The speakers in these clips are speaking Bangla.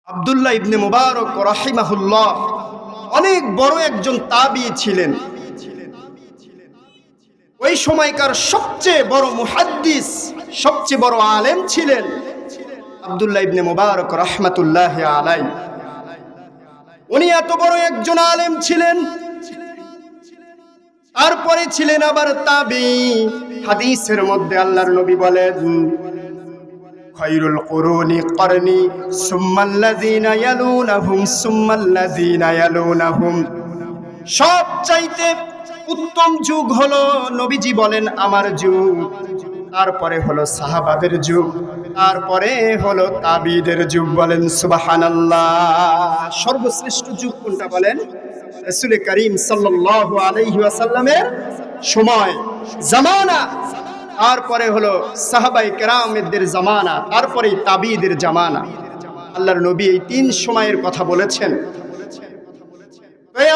আব্দুল্লাহ ইবনে মুবারক রাহিমাহুল্লাহ অনেক বড় একজন তাবী ছিলেন। ওই সময়কার সবচেয়ে বড় মুহাদ্দিস, সবচেয়ে বড় আলেম ছিলেন আব্দুল্লাহ ইবনে মুবারক রাহমাতুল্লাহি আলাইহি। উনি এত বড় একজন আলেম ছিলেন, তারপরে ছিলেন আবার তাবী। হাদিসের মধ্যে আল্লাহর নবী বলেন, খায়রুল কুরুনি করনি সুম্মাল্লাযীনা ইয়ালুনাহুম সুম্মাল্লাযীনা ইয়ালুনাহুম। সবচাইতে উত্তম যুগ হলো, নবীজি বলেন, আমার যুগ, তারপরে হলো সাহাবাদের যুগ, তারপরে হলো তাবিদের যুগ। বলেন সুবহানাল্লাহ। সর্বশ্রেষ্ঠ যুগ কোনটা বলেন? রাসূল করিম সাল্লাল্লাহু আলাইহি ওয়াসাল্লামের সময়, জামানা, তারপরে হলো সাহাবায়ে কেরামদের জামানা, তারপরে তাবিদের জামানা। আল্লাহর নবী এই তিন সময়ের কথা বলেছেন।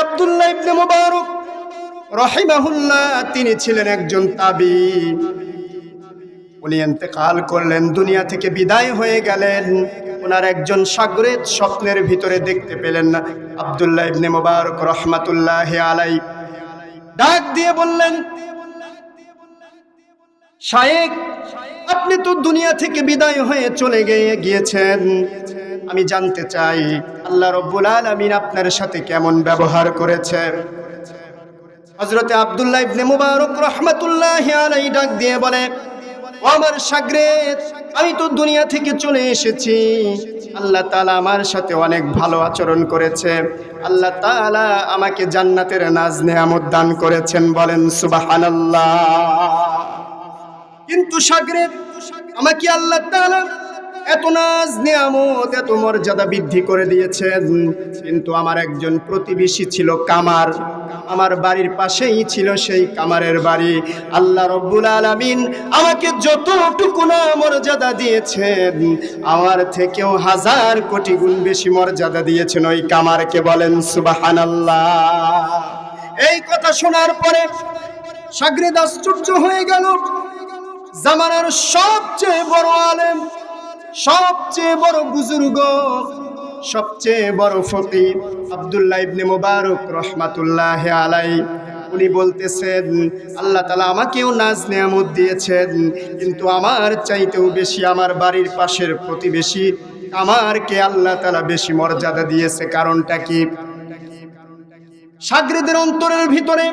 আব্দুল্লাহ ইবনে মুবারক রাহিমাহুল্লাহ তিনি ছিলেন একজন তাবী। উনি ইন্তেকাল করলেন, দুনিয়া থেকে বিদায় হয়ে গেলেন। ওনার একজন শাগরেদ স্বপ্নের ভিতরে দেখতে পেলেন না আব্দুল্লাহ ইবনে মুবারক রাহমাতুল্লাহি আলাইহি। ডাক দিয়ে বললেন, শায়েখ, আপনি তো দুনিয়া থেকে বিদায় হয়ে চলে গিয়েছেন, আমি জানতে চাই আল্লাহ রাব্বুল আলামিন আপনার সাথে কেমন ব্যবহার করেছে। হযরতে আব্দুল্লাহ ইবনে মুবারক রাহমাতুল্লাহি আলাইহি ডাক দিয়ে বলে, ও আমার শাগরেদ, আমি তো দুনিয়া থেকে চলে এসেছি, আল্লাহ তাআলা আমার সাথে অনেক ভালো আচরণ করেছে, আল্লাহ তাআলা আমাকে জান্নাতের নাজ নেয়ামত দান করেছেন। বলেন সুবহানাল্লাহ। কিন্তু শাগরেদ, আমাকে আল্লাহ তাআলা এত নাজ নিয়ামত, এত মর্যাদা বৃদ্ধি করে দিয়েছেন, কিন্তু আমার একজন প্রতিবেশী ছিল কামার, আমার বাড়ির পাশেই ছিল সেই কামারের বাড়ি। আল্লাহ রাব্বুল আলামিন আমাকে যতটুকু না মর্যাদা দিয়েছেন, আমার থেকেও হাজার কোটি গুণ বেশি মর্যাদা দিয়েছেন ওই কামারকে। বলেন সুবহানাল্লাহ। এই কথা শোনার পরে শাগরেদ আশ্চর্য হয়ে গেল। জামানার সবচেয়ে বড় আলেম, সবচেয়ে বড় বুজুর্গ, সবচেয়ে বড় ফকিহ আব্দুল্লাহ ইবনে মুবারক রাহমাতুল্লাহি আলাইহি, উনি বলতেছেন, আল্লাহ তাআলা আমাকেও নাজ নেয়ামত দিয়েছেন, কিন্তু আমার চাইতেও বেশি আমার বাড়ির পাশের প্রতিবেশী আমারকে আল্লাহ তাআলা বেশি মর্যাদা দিয়েছে। কারণটা কি? শাগরেদের অন্তরের ভিতরে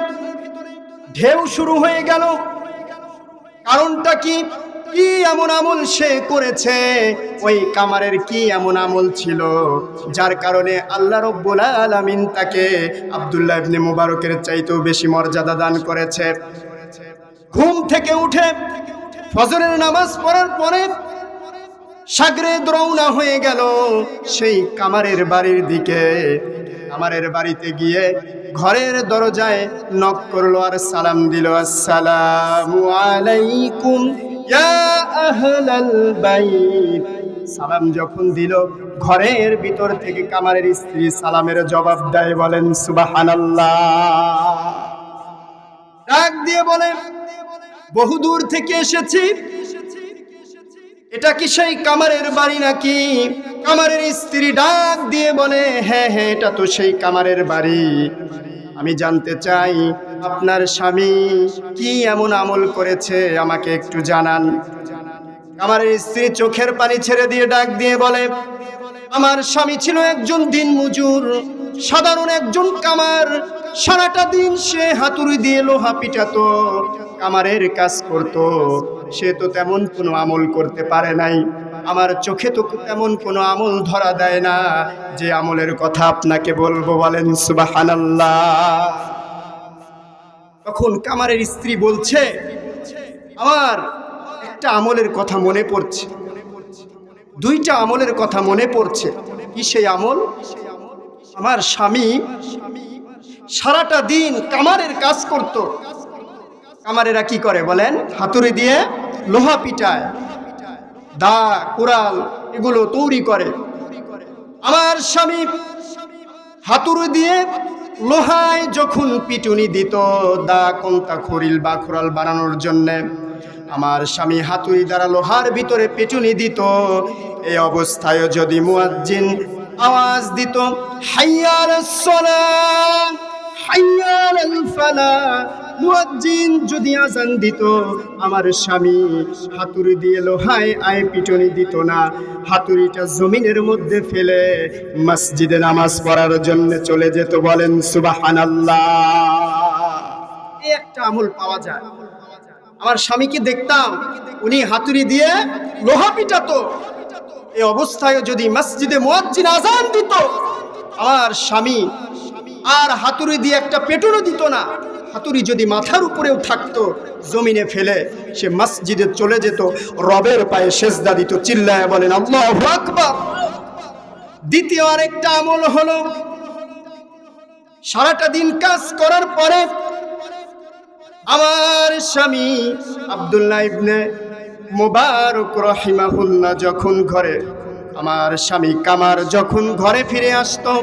ঢেউ শুরু হয়ে গেল। কারণটা কি? কি এমন আমল সে করেছে? ওই কামারের কি এমন আমল ছিল যার কারণে আল্লাহ রাব্বুল আলামিন তাকে আব্দুল্লাহ ইবনে মুবারকের চাইতেও বেশি মর্যাদা দান করেছে? ঘুম থেকে উঠে ফজরের নামাজ পড়ার পরে শাগরেদ রওনা হয়ে গেল সেই কামারের বাড়ির দিকে। কামারের বাড়িতে গিয়ে ঘরের দরজায় নক করলো আর সালাম দিল, আসসালামু আলাইকুম ইয়া আহলাল বাইত। সালাম যখন দিল, ঘরের ভিতর থেকে কামারের স্ত্রী সালামের জবাব দেয়। বলেন সুবহানাল্লাহ। ডাক দিয়ে বলে, বহুদূর থেকে এসেছি, এটা কি সেই কামারের বাড়ি নাকি? কামারের স্ত্রী ডাক দিয়ে বলে, হ্যাঁ হ্যাঁ, এটা তো সেই কামারের বাড়ি। আমি জানতে চাই আপনার স্বামী কি এমন আমল করেছে, আমাকে একটু জানান। কামারের স্ত্রী চোখের পানি ছেড়ে দিয়ে ডাক দিয়ে বলে, আমার স্বামী ছিল একজন দিনমজুর, সাধারণ একজন কামার। সারাটা দিন সে হাতুড়ি দিয়ে লোহা পিটাতো, কামারের কাজ করত। সে তো তেমন কোনো আমল করতে পারে নাই। আমার চোখে তো তেমন কোনো আমল ধরা দেয় না যে আমলের কথা আপনাকে বলবো। বলেন সুবহানাল্লাহ। তখন কামারের স্ত্রী বলছে, আমার একটা আমলের কথা মনে পড়ছে, দুইটা আমলের কথা মনে পড়ছে। কি সেই আমল? আমার স্বামী সারাটা দিন কামারের কাজ করত। কামারেরা কি করে বলেন? হাতুড়ি দিয়ে লোহা পিটায়, দা, কুড়াল এগুলো তৈরি করে। আমার স্বামী হাতুড়ি দিয়ে লোহায় যখন পিটুনি দিত, দা, কোন্তা, খড়িল বা কুড়াল বানানোর জন্য, আমার স্বামী হাতুড়ি দ্বারা লোহার ভিতরে পিটুনি দিত। এই অবস্থায় যদি মুয়াজ্জিন আওয়াজ দিত, হাইয়া আলাস সালাহ, হাইয়া আলাল ফালাহ। মুয়াজ্জিন যদি আজান দিত, আমার স্বামী হাতুড়ি দিয়ে লোহায় আয় পিটনি দিত না, হাতুড়িটা জমিনের মধ্যে ফেলে মসজিদে নামাজ পড়ার জন্য চলে যেত। বলেন সুবহানাল্লাহ। এই একটা আমল পাওয়া যায়। আমার স্বামীকে দেখতাম উনি হাতুড়ি দিয়ে লোহা পিটাতো। এই অবস্থায় যদি মসজিদে মুয়াজ্জিন আজান দিত, আমার স্বামী আর হাতুড়ি দিয়ে একটা পেটুনও দিত না, হাতুড়ি যদি মাথার উপরেও থাকতো জমিনে ফেলে সে মসজিদে চলে যেত, রবের পায়ে সেজদা দিত। চিল্লায় বলেন আল্লাহু আকবার। দ্বিতীয় আরেকটা আমল হলো, সারাটা দিন কাজ করার পরে আমার স্বামী আব্দুল্লাহ ইবনে মুবারক রাহিমাহুল্লাহ যখন ঘরে, আমার স্বামী কামার যখন ঘরে ফিরে আসতো,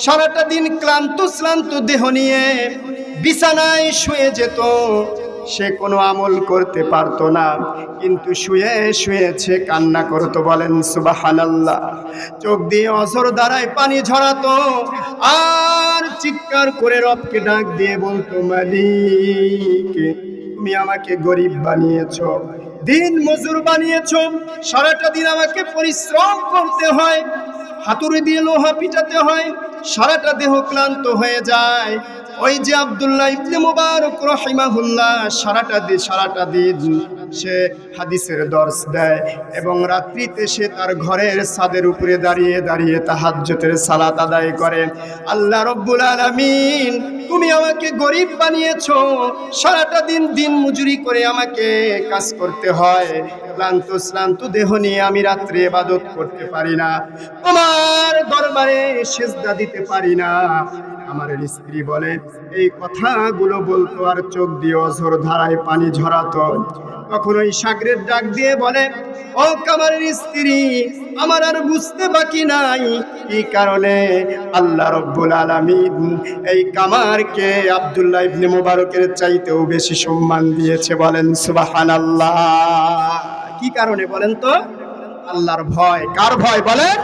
সারাটা দিন ক্লান্ত শ্রান্ত দেহ নিয়ে বিছানায় শুয়ে যেত। সে কোনো আমল করতে পারতো না, কিন্তু শুয়ে শুয়েছে কান্না করতো। বলেন সুবহানাল্লাহ। চোখ দিয়ে অঝর ধারায় পানি ঝরাতো আর চিৎকার করে রবকে ডাক দিয়ে বলতো, মালিক তুমি আমাকে গরিব বানিয়েছো, দিন মজুর বানিয়েছো, সারাটা দিন আমাকে পরিশ্রম করতে হয়, হাতুড়ি দিয়ে লোহা পিটাতে হয়, সারাটা দেহ ক্লান্ত হয়ে যায়। ওই যে আব্দুল্লাহ ইবনে মুবারক রাহিমাহুল্লাহ সারাটা দিন সে হাদিসের দর্স দেয় এবং রাত্রিতে সে তার ঘরের ছাদের উপরে দাঁড়িয়ে দাঁড়িয়ে তাহাজ্জুদের সালাত আদায় করে। আল্লাহ রব্বুল আলামিন তুমি আমাকে গরিব বানিয়েছো, সারাটা দিন দিন মজুরি করে আমাকে কাজ করতে হয়, ক্লান্ত শ্রান্ত দেহ নিয়ে আমি রাত্রে ইবাদত করতে পারি না, তোমার দরবারে সেজদা দিতে পারি না। আমার স্ত্রী বলে, এই কথাগুলো বলতো আর চোখ দিয়ে অঝর ধারায় পানি ঝরাতো। তখন ওই সাগরের ডাক দিয়ে বলে, ও কামারের স্ত্রী, আমার আর বুঝতে বাকি নাই কি কারণে আল্লাহ রব্বুল আলামিন এই কামারকে আব্দুল্লাহ ইবনে মুবারকের চাইতেও বেশি সম্মান দিয়েছে। বলেন সুবহানাল্লাহ। কি কারণে বলেন তো? আল্লাহর ভয়। কার ভয় বলেন?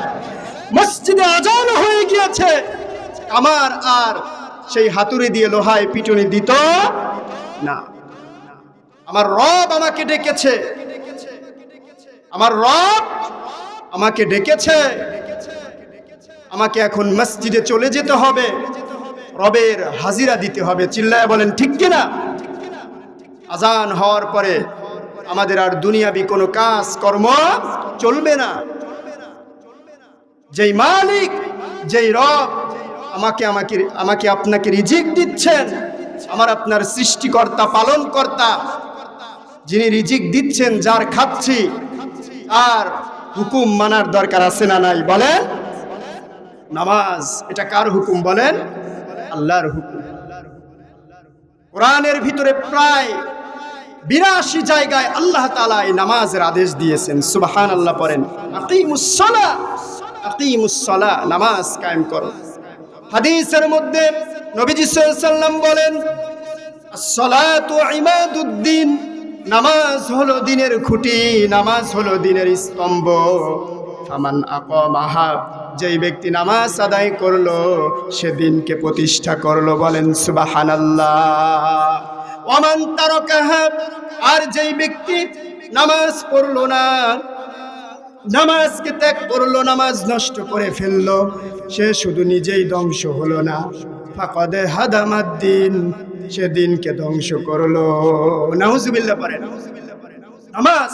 মসজিদে আজান হয়ে গিয়েছে, কামার আর সেই হাতুড়ি দিয়ে লোহায় পিটুনি দিত না। আমার রব আমাকে ডেকেছে, আমার রব আমাকে ডেকেছে, আমাকে এখন মসজিদে চলে যেতে হবে, রবের হাজিরা দিতে হবে। চিল্লায় বলেন ঠিক কিনা? আজান হওয়ার পরে আমাদের আর দুনিয়াবি কোনো কাজ কর্ম চলবে না। যেই মালিক, যেই রব আমাকে আপনাকে রিজিক দিচ্ছেন, আমার আপনার সৃষ্টিকর্তা পালনকর্তা, যিনি রিজিক দিচ্ছেন, যার খাচ্ছি, আর হুকুম মানার দরকার আছে না নাই? বলেন। নামাজ এটা কার হুকুম বলেন? আল্লাহর হুকুম। কোরআনের ভিতরে প্রায় 82 জায়গায় আল্লাহ তাআলা এই নামাজের আদেশ দিয়েছেন। সুবহানাল্লাহ পড়েন। আকিমুস সালাহ, নামাজ কায়েম করো। হাদিসের মধ্যে নবীজি সাল্লাল্লাহু আলাইহি ওয়াসাল্লাম বলেন, as-salatu ইমাদুদ্দিন, নামাজ হলো দিনের খুঁটি, নামাজ হলো দিনের স্তম্ভ। ফামান আকামাহা, যেই ব্যক্তি নামাজ আদায় করলো সে দিনকে প্রতিষ্ঠা করলো। বলেন সুবহানাল্লাহ। ওয়ামান তারাকাহা, আর যেই ব্যক্তি নামাজ পড়লো না, নামাজকে ত্যাগ করলো, নামাজ নষ্ট করে ফেললো, সে শুধু নিজেই ধ্বংস হলো না, ফাকাদ হাদামাদ্দিন, সে দিনকে ধ্বংস করলো। নাউজুবিল্লাহ পড়েন। নামাজ